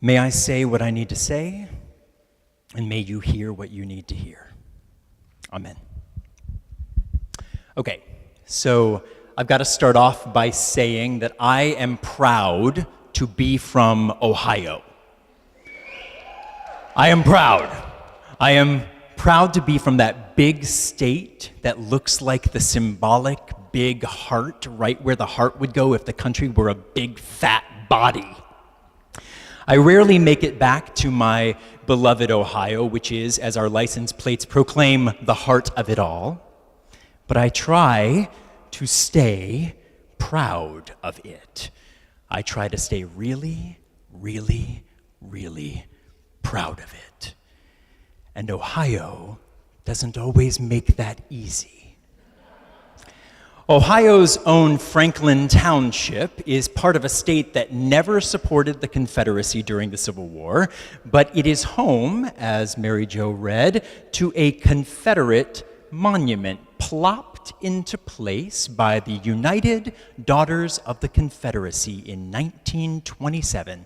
May I say what I need to say, and may you hear what you need to hear. Amen. Okay, so I've got to start off by saying that I am proud to be from Ohio. I am proud. I am proud to be from that big state that looks like the symbolic big heart, right where the heart would go if the country were a big fat body. I rarely make it back to my beloved Ohio, which is, as our license plates proclaim, the heart of it all. But I try to stay proud of it. I try to stay really, really, really proud of it. And Ohio doesn't always make that easy. Ohio's own Franklin Township is part of a state that never supported the Confederacy during the Civil War, but it is home, as Mary Jo read, to a Confederate monument plopped into place by the United Daughters of the Confederacy in 1927,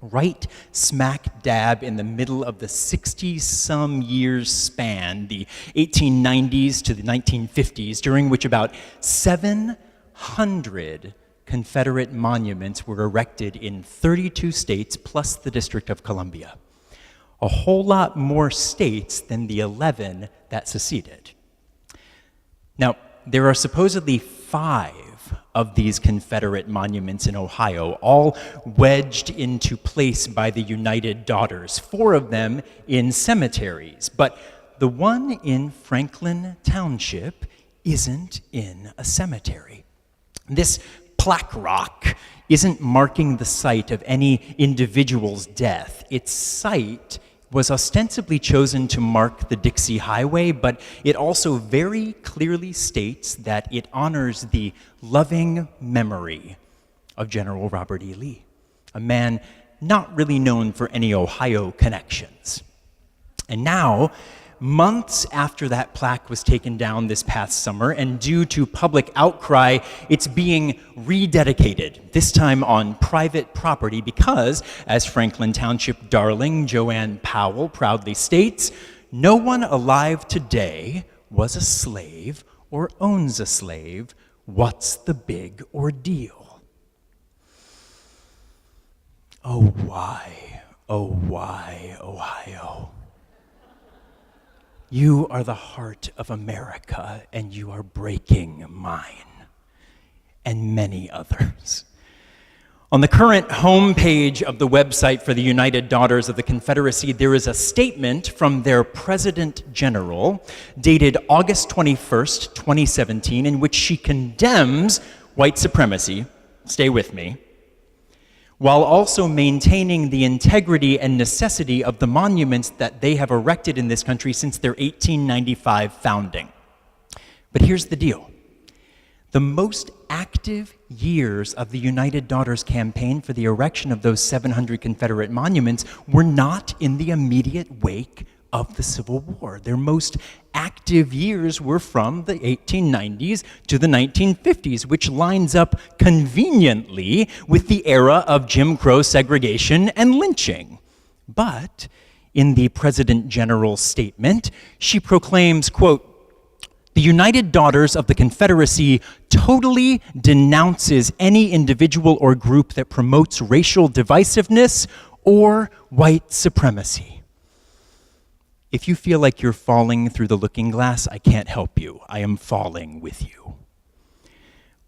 right smack dab in the middle of the 60-some years span, the 1890s to the 1950s, during which about 700 Confederate monuments were erected in 32 states plus the District of Columbia. A whole lot more states than the 11 that seceded. Now, there are supposedly 5 of these Confederate monuments in Ohio, all wedged into place by the United Daughters, 4 of them in cemeteries. But the one in Franklin Township isn't in a cemetery. This plaque rock isn't marking the site of any individual's death. Its site was ostensibly chosen to mark the Dixie Highway, but it also very clearly states that it honors the loving memory of General Robert E. Lee, a man not really known for any Ohio connections. And now, months after that plaque was taken down this past summer, and due to public outcry, it's being rededicated, this time on private property because, as Franklin Township darling Joanne Powell proudly states, no one alive today was a slave or owns a slave. What's the big ordeal? Oh, why, Ohio? You are the heart of America, and you are breaking mine, and many others. On the current homepage of the website for the United Daughters of the Confederacy, there is a statement from their President General, dated August 21st, 2017, in which she condemns white supremacy, stay with me, while also maintaining the integrity and necessity of the monuments that they have erected in this country since their 1895 founding. But here's the deal. The most active years of the United Daughters campaign for the erection of those 700 Confederate monuments were not in the immediate wake of the Civil War. Their most active years were from the 1890s to the 1950s, which lines up conveniently with the era of Jim Crow segregation and lynching. But in the President General's statement, she proclaims, quote, "The United Daughters of the Confederacy totally denounces any individual or group that promotes racial divisiveness or white supremacy." If you feel like you're falling through the looking glass, I can't help you. I am falling with you.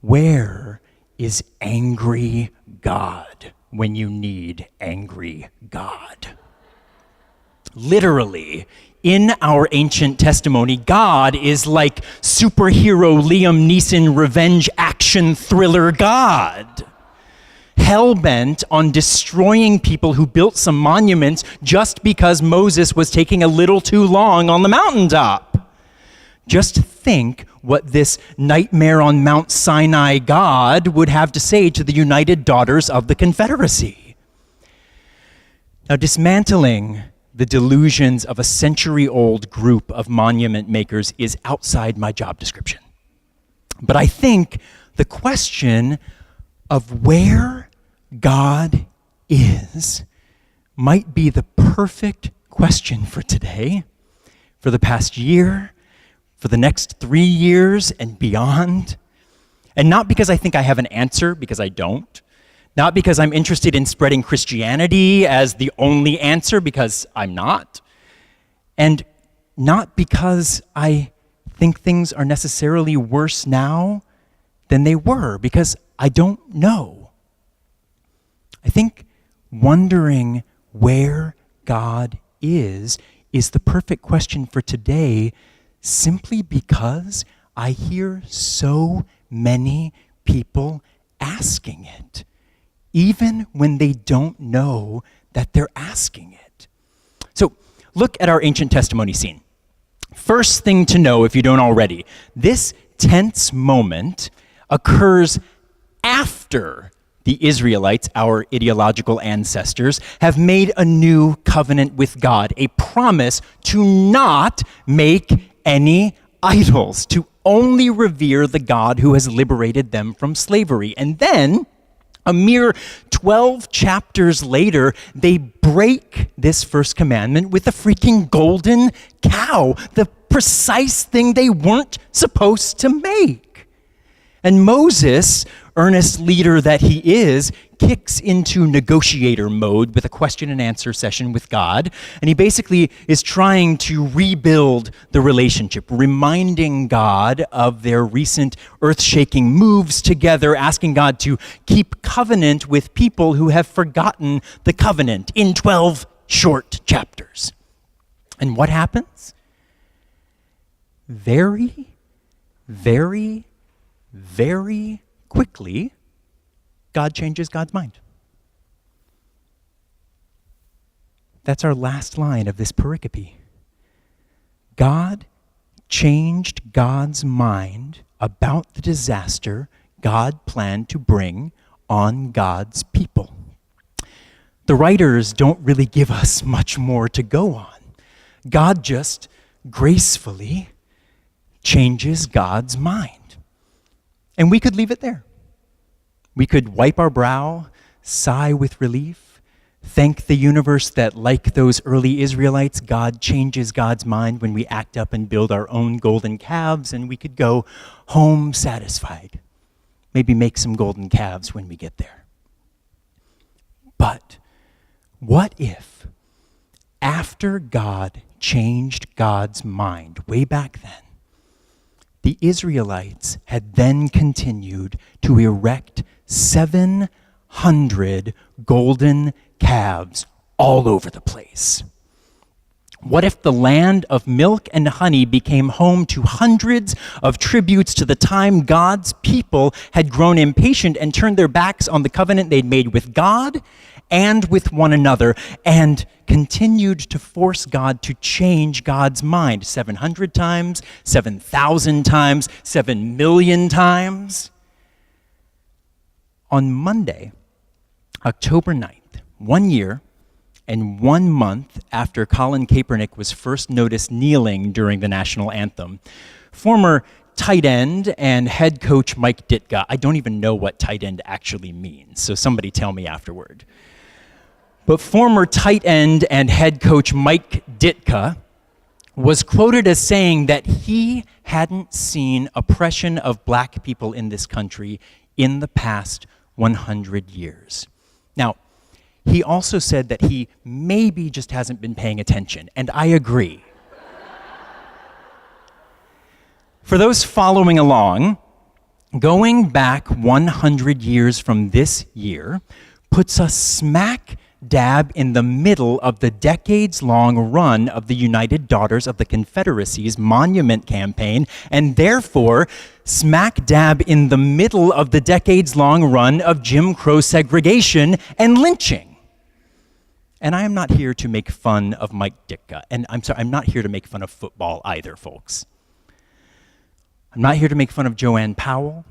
Where is angry God when you need angry God? Literally, in our ancient testimony, God is like superhero Liam Neeson revenge action thriller God, hell-bent on destroying people who built some monuments just because Moses was taking a little too long on the mountaintop. Just think what this nightmare on Mount Sinai God would have to say to the United Daughters of the Confederacy. Now, dismantling the delusions of a century-old group of monument makers is outside my job description. But I think the question of where God is might be the perfect question for today, for the past year, for the next 3 years and beyond. And not because I think I have an answer, because I don't. Not because I'm interested in spreading Christianity as the only answer, because I'm not. And not because I think things are necessarily worse now than they were, because I don't know. I think wondering where God is the perfect question for today, simply because I hear so many people asking it, even when they don't know that they're asking it. So look at our ancient testimony scene. First thing to know, if you don't already, this tense moment occurs after the Israelites, our ideological ancestors, have made a new covenant with God, a promise to not make any idols, to only revere the God who has liberated them from slavery. And then, a mere 12 chapters later, they break this first commandment with a freaking golden cow, the precise thing they weren't supposed to make. And Moses, earnest leader that he is, kicks into negotiator mode with a question and answer session with God. And he basically is trying to rebuild the relationship, reminding God of their recent earth-shaking moves together, asking God to keep covenant with people who have forgotten the covenant in 12 short chapters. And what happens? Very quickly, God changes God's mind. That's our last line of this pericope. God changed God's mind about the disaster God planned to bring on God's people. The writers don't really give us much more to go on. God just gracefully changes God's mind. And we could leave it there. We could wipe our brow, sigh with relief, thank the universe that, like those early Israelites, God changes God's mind when we act up and build our own golden calves, and we could go home satisfied. Maybe make some golden calves when we get there. But what if, after God changed God's mind way back then, the Israelites had then continued to erect 700 golden calves all over the place? What if the land of milk and honey became home to hundreds of tributes to the time God's people had grown impatient and turned their backs on the covenant they'd made with God and with one another, and continued to force God to change God's mind 700 times, 7,000 times, 7 million times? On Monday, October 9th, 1 year and 1 month after Colin Kaepernick was first noticed kneeling during the national anthem, former tight end and head coach Mike Ditka — I don't even know what tight end actually means, so somebody tell me afterward — but former tight end and head coach Mike Ditka was quoted as saying that he hadn't seen oppression of black people in this country in the past 100 years. Now, he also said that he maybe just hasn't been paying attention, and I agree. For those following along, going back 100 years from this year puts us smack dab in the middle of the decades-long run of the United Daughters of the Confederacy's Monument Campaign, and therefore smack dab in the middle of the decades-long run of Jim Crow segregation and lynching. And I am not here to make fun of Mike Ditka, and I'm not here to make fun of football either, folks. I'm not here to make fun of Joanne Powell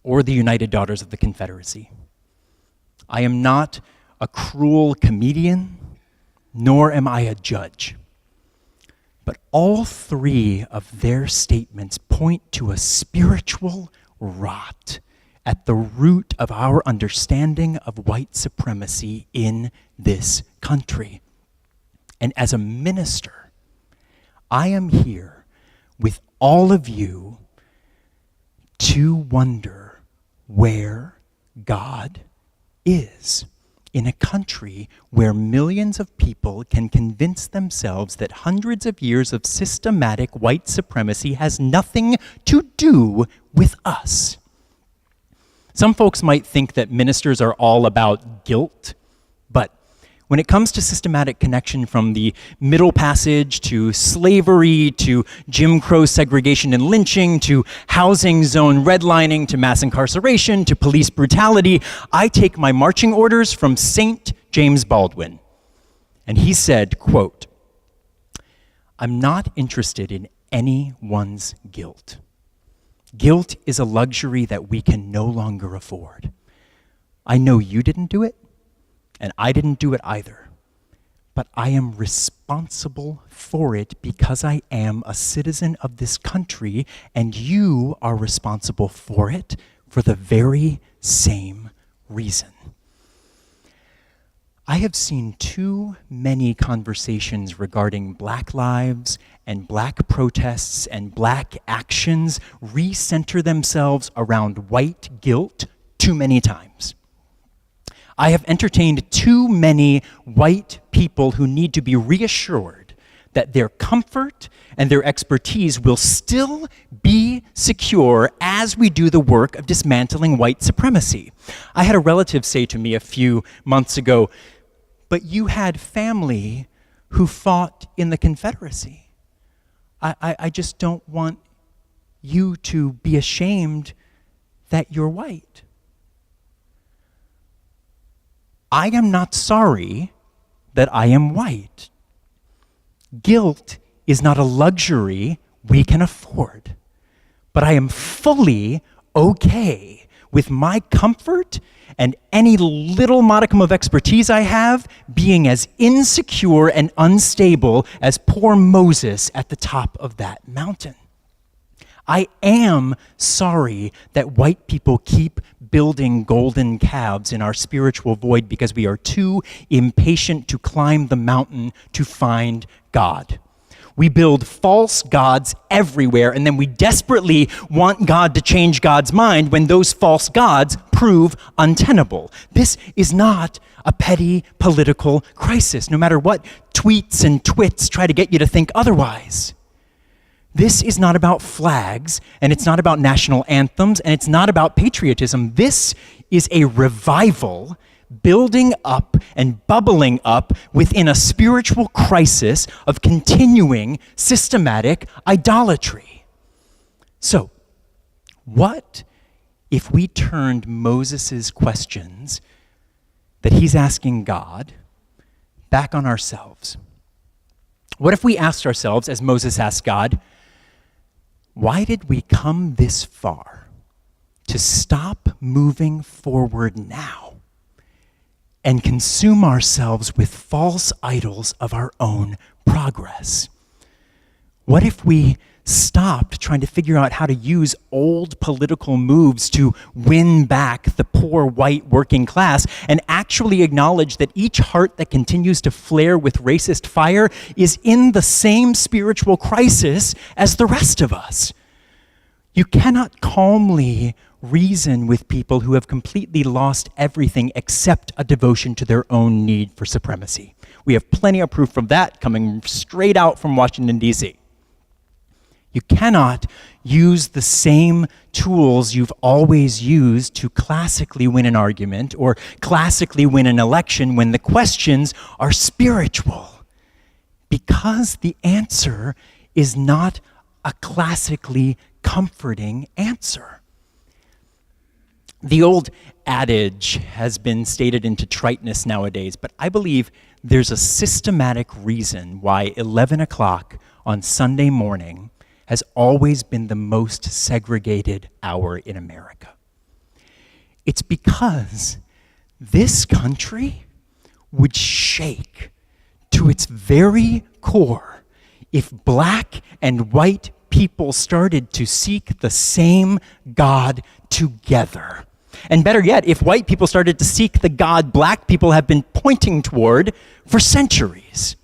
or the United Daughters of the Confederacy. I am not a cruel comedian, nor am I a judge. But all three of their statements point to a spiritual rot at the root of our understanding of white supremacy in this country. And as a minister, I am here with all of you to wonder where God is in a country where millions of people can convince themselves that hundreds of years of systematic white supremacy has nothing to do with us. Some folks might think that ministers are all about guilt, but when it comes to systematic connection from the Middle Passage to slavery to Jim Crow segregation and lynching to housing zone redlining to mass incarceration to police brutality, I take my marching orders from St. James Baldwin. And he said, quote, "I'm not interested in anyone's guilt. Guilt is a luxury that we can no longer afford. I know you didn't do it, and I didn't do it either. But I am responsible for it because I am a citizen of this country, and you are responsible for it for the very same reason." I have seen too many conversations regarding Black lives and Black protests and Black actions recenter themselves around white guilt too many times. I have entertained too many white people who need to be reassured that their comfort and their expertise will still be secure as we do the work of dismantling white supremacy. I had a relative say to me a few months ago, "But you had family who fought in the Confederacy. I just don't want you to be ashamed that you're white." I am not sorry that I am white. Guilt is not a luxury we can afford. But I am fully okay with my comfort and any little modicum of expertise I have being as insecure and unstable as poor Moses at the top of that mountain. I am sorry that white people keep building golden calves in our spiritual void because we are too impatient to climb the mountain to find God. We build false gods everywhere, and then we desperately want God to change God's mind when those false gods prove untenable. This is not a petty political crisis, no matter what tweets and twits try to get you to think otherwise. This is not about flags, and it's not about national anthems, and it's not about patriotism. This is a revival building up and bubbling up within a spiritual crisis of continuing systematic idolatry. So, what if we turned Moses' questions that he's asking God back on ourselves? What if we asked ourselves, as Moses asked God, why did we come this far to stop moving forward now and consume ourselves with false idols of our own progress? What if we stopped trying to figure out how to use old political moves to win back the poor white working class and actually acknowledge that each heart that continues to flare with racist fire is in the same spiritual crisis as the rest of us? You cannot calmly reason with people who have completely lost everything except a devotion to their own need for supremacy. We have plenty of proof of that coming straight out from Washington, D.C. You cannot use the same tools you've always used to classically win an argument or classically win an election when the questions are spiritual, because the answer is not a classically comforting answer. The old adage has been stated into triteness nowadays, but I believe there's a systematic reason why 11 o'clock on Sunday morning has always been the most segregated hour in America. It's because this country would shake to its very core if black and white people started to seek the same God together. And better yet, if white people started to seek the God black people have been pointing toward for centuries.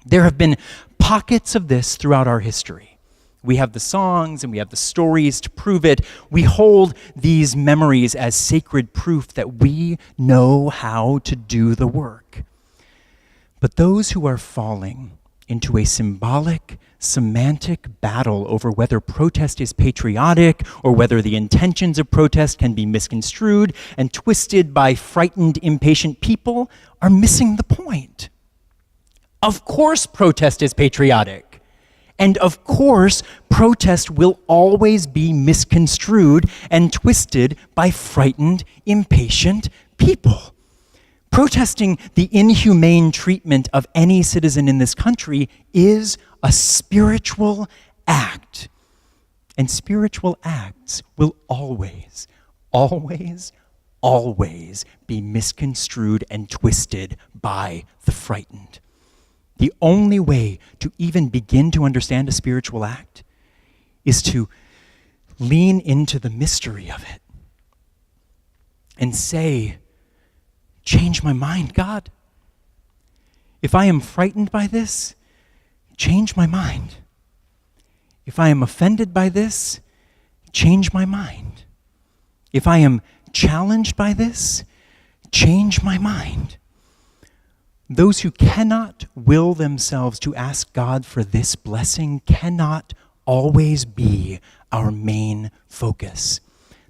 There have been pockets of this throughout our history. We have the songs and we have the stories to prove it. We hold these memories as sacred proof that we know how to do the work. But those who are falling into a symbolic, semantic battle over whether protest is patriotic or whether the intentions of protest can be misconstrued and twisted by frightened, impatient people are missing the point. Of course protest is patriotic. And of course, protest will always be misconstrued and twisted by frightened, impatient people. Protesting the inhumane treatment of any citizen in this country is a spiritual act. And spiritual acts will always, always, always be misconstrued and twisted by the frightened. The only way to even begin to understand a spiritual act is to lean into the mystery of it and say, change my mind, God. If I am frightened by this, change my mind. If I am offended by this, change my mind. If I am challenged by this, change my mind. Those who cannot will themselves to ask God for this blessing cannot always be our main focus.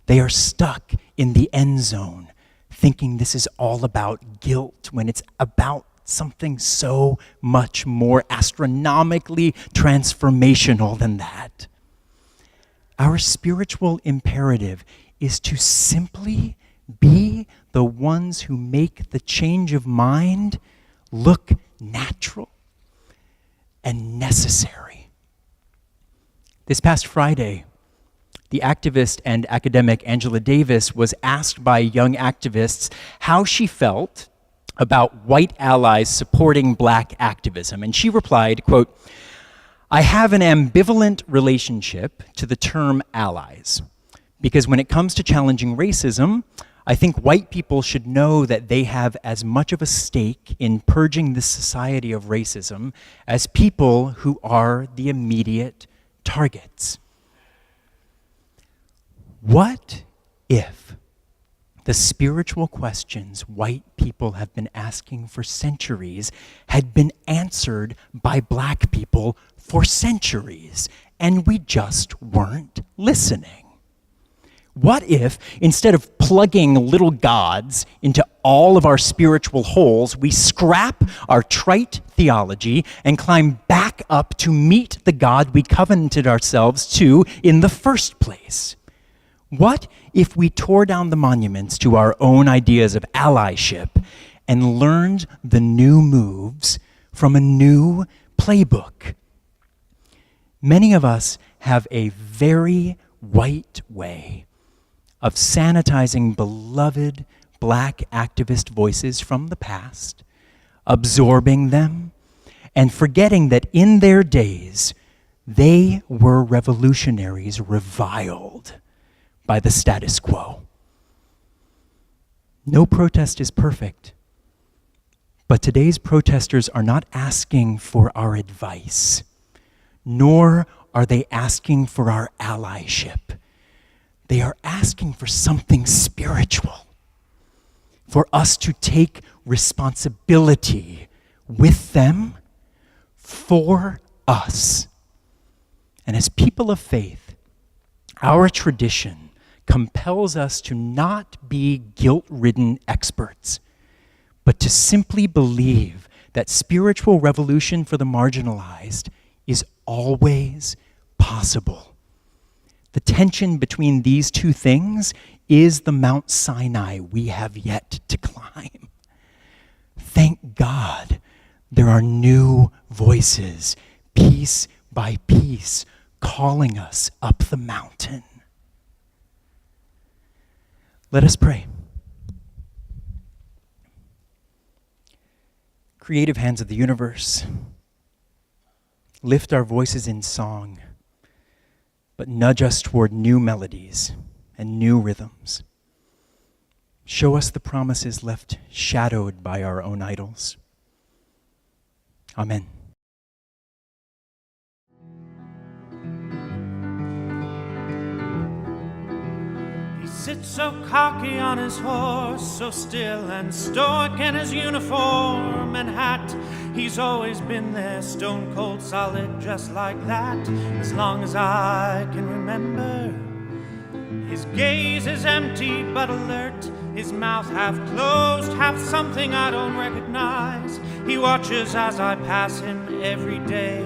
They are stuck in the end zone, thinking this is all about guilt when it's about something so much more astronomically transformational than that. Our spiritual imperative is to simply be the ones who make the change of mind look natural and necessary. This past Friday, the activist and academic Angela Davis was asked by young activists how she felt about white allies supporting black activism. And she replied, quote, "I have an ambivalent relationship to the term allies, because when it comes to challenging racism, I think white people should know that they have as much of a stake in purging this society of racism as people who are the immediate targets." What if the spiritual questions white people have been asking for centuries had been answered by black people for centuries, and we just weren't listening? What if, instead of plugging little gods into all of our spiritual holes, we scrap our trite theology and climb back up to meet the God we covenanted ourselves to in the first place? What if we tore down the monuments to our own ideas of allyship and learned the new moves from a new playbook? Many of us have a very white way of sanitizing beloved black activist voices from the past, absorbing them, and forgetting that in their days, they were revolutionaries reviled by the status quo. No protest is perfect, but today's protesters are not asking for our advice, nor are they asking for our allyship. They are asking for something spiritual, for us to take responsibility with them for us. And as people of faith, our tradition compels us to not be guilt-ridden experts, but to simply believe that spiritual revolution for the marginalized is always possible. The tension between these two things is the Mount Sinai we have yet to climb. Thank God there are new voices, piece by piece, calling us up the mountain. Let us pray. Creative hands of the universe, lift our voices in song, but nudge us toward new melodies and new rhythms. Show us the promises left shadowed by our own idols. Amen. He sits so cocky on his horse, so still and stoic in his uniform and hat. He's always been there, stone cold solid, just like that, as long as I can remember. His gaze is empty but alert, his mouth half closed, half something I don't recognize. He watches as I pass him every day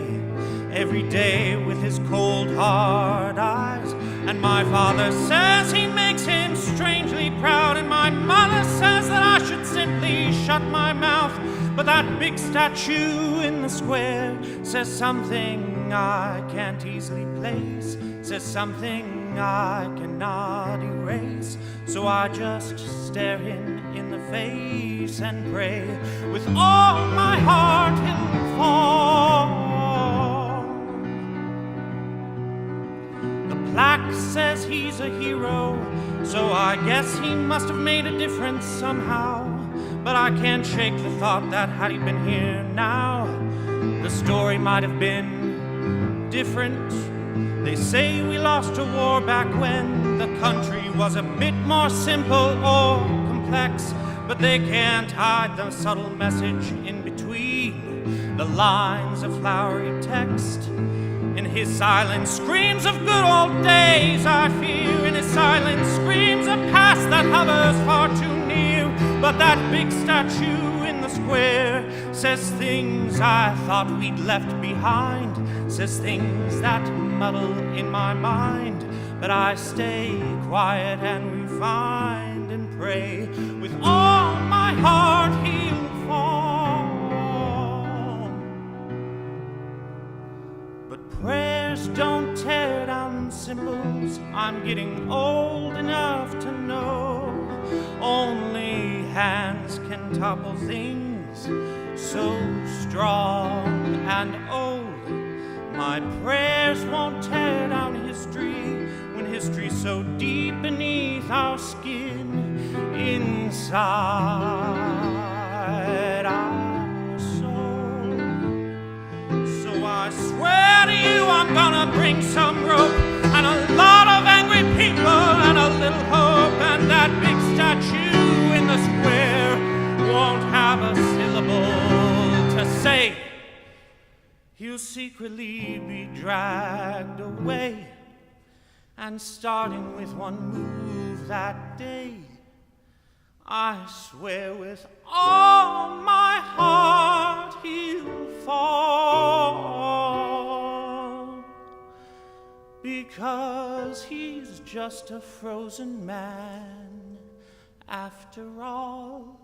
with his cold, hard eyes. And my father says he makes him strangely proud, and my mother says that I should simply shut my mouth. But that big statue in the square says something I can't easily place, says something I cannot erase. So I just stare him in the face and pray with all my heart he'll fall. The plaque says he's a hero, so I guess he must have made a difference somehow. But I can't shake the thought that had he been here now, the story might have been different. They say we lost a war back when the country was a bit more simple or complex, but they can't hide the subtle message in between the lines of flowery text. In his silence screams of good old days, I fear. In his silence screams a past that hovers far too near. But that big statue in the square says things I thought we'd left behind, says things that muddle in my mind. But I stay quiet and refined and pray with all my heart he'll fall. But prayers don't tear down symbols, I'm getting old enough to know. Only hands can topple things so strong and old. My prayers won't tear down history when history's so deep beneath our skin, inside our soul. So I swear to you I'm gonna bring some rope and a lot of angry people and a little hope, and that big statue in the square won't have a syllable to say. He'll secretly be dragged away, and starting with one move that day, I swear with all my heart he'll fall, because he's just a frozen man after all.